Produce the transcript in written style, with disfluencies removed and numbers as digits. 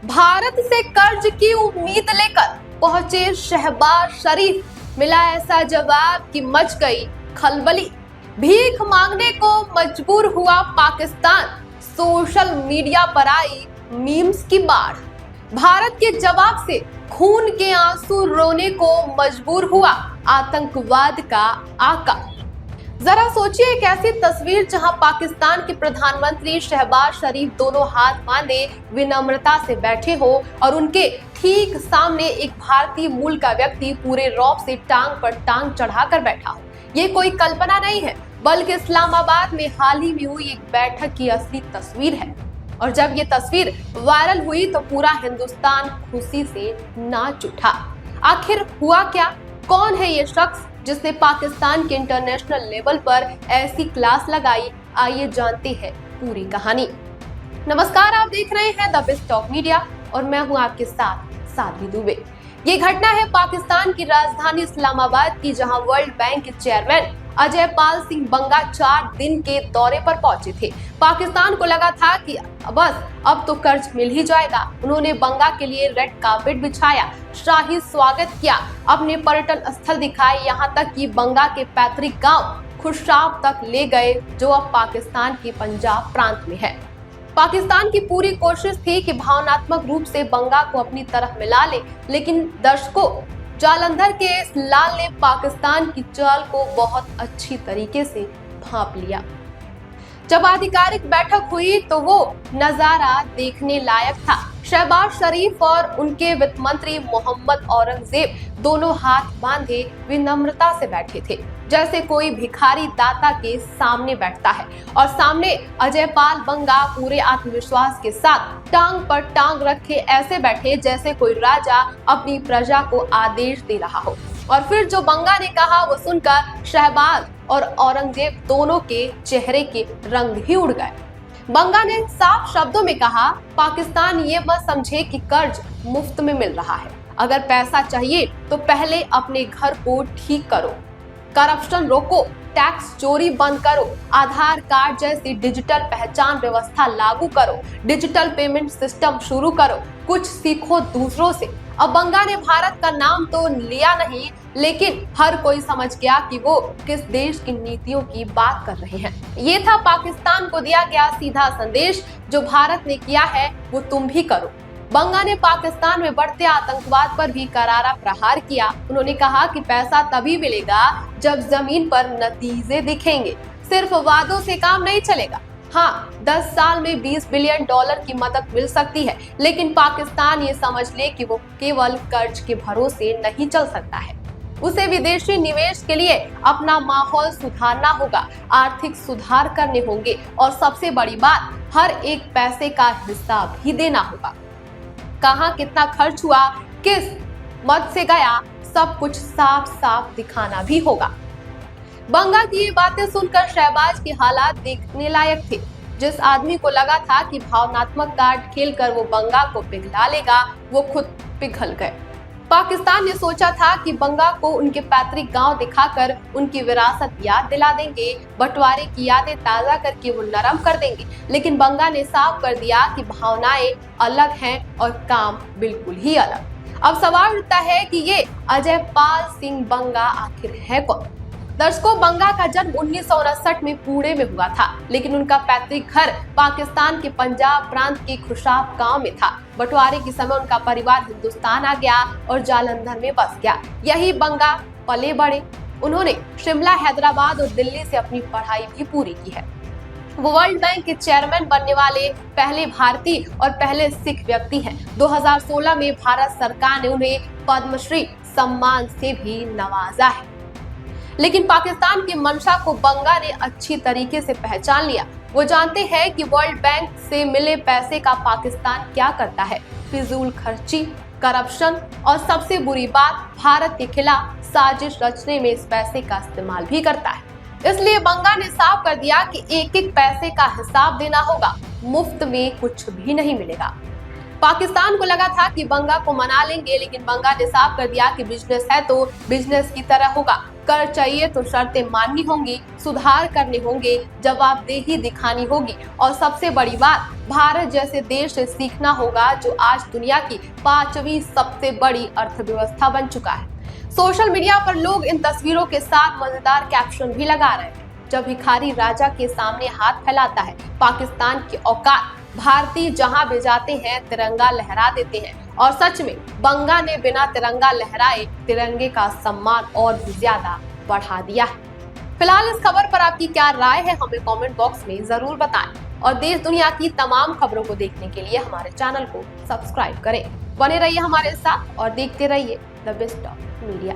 भारत से कर्ज की उम्मीद लेकर पहुंचे शहबाज शरीफ, मिला ऐसा जवाब कि मच गई खलबली। भीख मांगने को मजबूर हुआ पाकिस्तान, सोशल मीडिया पर आई मीम्स की बाढ़। भारत के जवाब से खून के आंसू रोने को मजबूर हुआ आतंकवाद का आका। जरा सोचिए एक ऐसी तस्वीर जहां पाकिस्तान के प्रधानमंत्री शहबाज शरीफ दोनों हाथ बांधे विनम्रता से बैठे हो और उनके ठीक सामने एक भारतीय मूल का व्यक्ति पूरे रौब से टांग पर टांग चढ़ाकर बैठा हो। ये कोई कल्पना नहीं है, बल्कि इस्लामाबाद में हाल ही में हुई एक बैठक की असली तस्वीर है। और जब ये तस्वीर वायरल हुई तो पूरा हिंदुस्तान खुशी से नाच उठा। आखिर हुआ क्या? कौन है ये शख्स जिसने पाकिस्तान के इंटरनेशनल लेवल पर ऐसी क्लास लगाई? आइए जानते हैं पूरी कहानी। नमस्कार, आप देख रहे हैं द बेस्ट ऑफ मीडिया और मैं हूं आपके साथ साध्वी दुबे। ये घटना है पाकिस्तान की राजधानी इस्लामाबाद की, जहां वर्ल्ड बैंक के चेयरमैन अजय पाल सिंह बंगा 4 दिन के दौरे पर पहुंचे थे। पाकिस्तान को लगा था कि बस अब तो कर्ज मिल ही जाएगा। उन्होंने बंगा के लिए रेड कार्पेट बिछाया, शाही स्वागत किया, अपने पर्यटन स्थल दिखाए, यहाँ तक कि बंगा के पैतृक गांव खुशाब तक ले गए, जो अब पाकिस्तान के पंजाब प्रांत में है। पाकिस्तान की पूरी कोशिश थी कि भावनात्मक रूप से बंगा को अपनी तरफ मिला ले, लेकिन दर्शकों जालंधर के इस लाल ने पाकिस्तान की चाल को बहुत अच्छी तरीके से भांप लिया। जब आधिकारिक बैठक हुई तो वो नजारा देखने लायक था। शहबाज शरीफ और उनके वित्त मंत्री मोहम्मद औरंगजेब दोनों हाथ बांधे विनम्रता से बैठे थे, जैसे कोई भिखारी दाता के सामने बैठता है। और सामने अजय पाल बंगा पूरे आत्मविश्वास के साथ टांग पर टांग रखे ऐसे बैठे जैसे कोई राजा अपनी प्रजा को आदेश दे रहा हो। और फिर जो बंगा ने कहा वो सुनकर शहबाज और औरंगजेब दोनों के चेहरे के रंग ही उड़ गए। बंगा ने साफ शब्दों में कहा, पाकिस्तान ये मत समझे कि कर्ज मुफ्त में मिल रहा है। अगर पैसा चाहिए तो पहले अपने घर को ठीक करो, करप्शन रोको, टैक्स चोरी बंद करो, आधार कार्ड जैसी डिजिटल पहचान व्यवस्था लागू करो, डिजिटल पेमेंट सिस्टम शुरू करो, कुछ सीखो दूसरों से। अब बंगा ने भारत का नाम तो लिया नहीं, लेकिन हर कोई समझ गया कि वो किस देश की नीतियों की बात कर रहे हैं। ये था पाकिस्तान को दिया गया सीधा संदेश, जो भारत ने किया है वो तुम भी करो। बंगा ने पाकिस्तान में बढ़ते आतंकवाद पर भी करारा प्रहार किया। उन्होंने कहा कि पैसा तभी मिलेगा जब जमीन पर नतीजे दिखेंगे, सिर्फ वादों से काम नहीं चलेगा। हाँ, 10 साल में $20 बिलियन की मदद मिल सकती है, लेकिन पाकिस्तान ये समझ ले कि वो केवल कर्ज के भरोसे नहीं चल सकता है। उसे विदेशी निवेश के लिए अपना माहौल सुधारना होगा, आर्थिक सुधार करने होंगे और सबसे बड़ी बात, हर एक पैसे का हिसाब भी देना होगा। कहाँ कितना खर्च हुआ, किस मद से गया, सब कुछ साफ साफ दिखाना भी होगा। बंगा की ये बातें सुनकर शहबाज के हालात देखने लायक थे। जिस आदमी को लगा था कि भावनात्मक कार्ड खेलकर वो बंगा को पिघला लेगा, वो खुद पिघल गए। पाकिस्तान ने सोचा था कि बंगा को उनके पैतृक गांव दिखाकर उनकी विरासत याद दिला देंगे, बंटवारे की यादें ताजा करके वो नरम कर देंगे, लेकिन बंगा ने साफ कर दिया कि भावनाएं अलग हैं और काम बिल्कुल ही अलग। अब सवाल उठता है कि ये अजय पाल सिंह बंगा आखिर है कौन? दर्शकों, बंगा का जन्म 1959 में पुणे में हुआ था, लेकिन उनका पैतृक घर पाकिस्तान के पंजाब प्रांत के खुशाब गांव में था। बंटवारे के समय उनका परिवार हिंदुस्तान आ गया और जालंधर में बस गया। यही बंगा पले बड़े। उन्होंने शिमला, हैदराबाद और दिल्ली से अपनी पढ़ाई भी पूरी की है। वो वर्ल्ड बैंक के चेयरमैन बनने वाले पहले भारतीय और पहले सिख व्यक्ति हैं। 2016 में भारत सरकार ने उन्हें पद्मश्री सम्मान से भी नवाजा है। लेकिन पाकिस्तान की मंशा को बंगा ने अच्छी तरीके से पहचान लिया। वो जानते हैं कि वर्ल्ड बैंक से मिले पैसे का पाकिस्तान क्या करता है, फिजूल खर्ची, करप्शन और सबसे बुरी बात, भारत के खिलाफ साजिश रचने में इस पैसे का इस्तेमाल भी करता है। इसलिए बंगा ने साफ कर दिया कि एक एक पैसे का हिसाब देना होगा, मुफ्त में कुछ भी नहीं मिलेगा। पाकिस्तान को लगा था कि बंगा को मना लेंगे, लेकिन बंगा ने साफ कर दिया कि बिजनेस है तो बिजनेस की तरह होगा। कर चाहिए तो शर्तें माननी होंगी, सुधार करने होंगे, जवाबदेही दिखानी होगी और सबसे बड़ी बात, भारत जैसे देश से सीखना होगा जो आज दुनिया की 5वीं सबसे बड़ी अर्थव्यवस्था बन चुका है। सोशल मीडिया पर लोग इन तस्वीरों के साथ मजेदार कैप्शन भी लगा रहे हैं। जब भिखारी राजा के सामने हाथ फैलाता है, पाकिस्तान की औकात, भारतीय जहां भी जाते हैं तिरंगा लहरा देते हैं और सच में बंगा ने बिना तिरंगा लहराए तिरंगे का सम्मान और भी ज्यादा बढ़ा दिया है। फिलहाल इस खबर पर आपकी क्या राय है, हमें कमेंट बॉक्स में जरूर बताएं और देश दुनिया की तमाम खबरों को देखने के लिए हमारे चैनल को सब्सक्राइब करें। बने रहिए हमारे साथ और देखते रहिए द बेस्ट ऑफ मीडिया।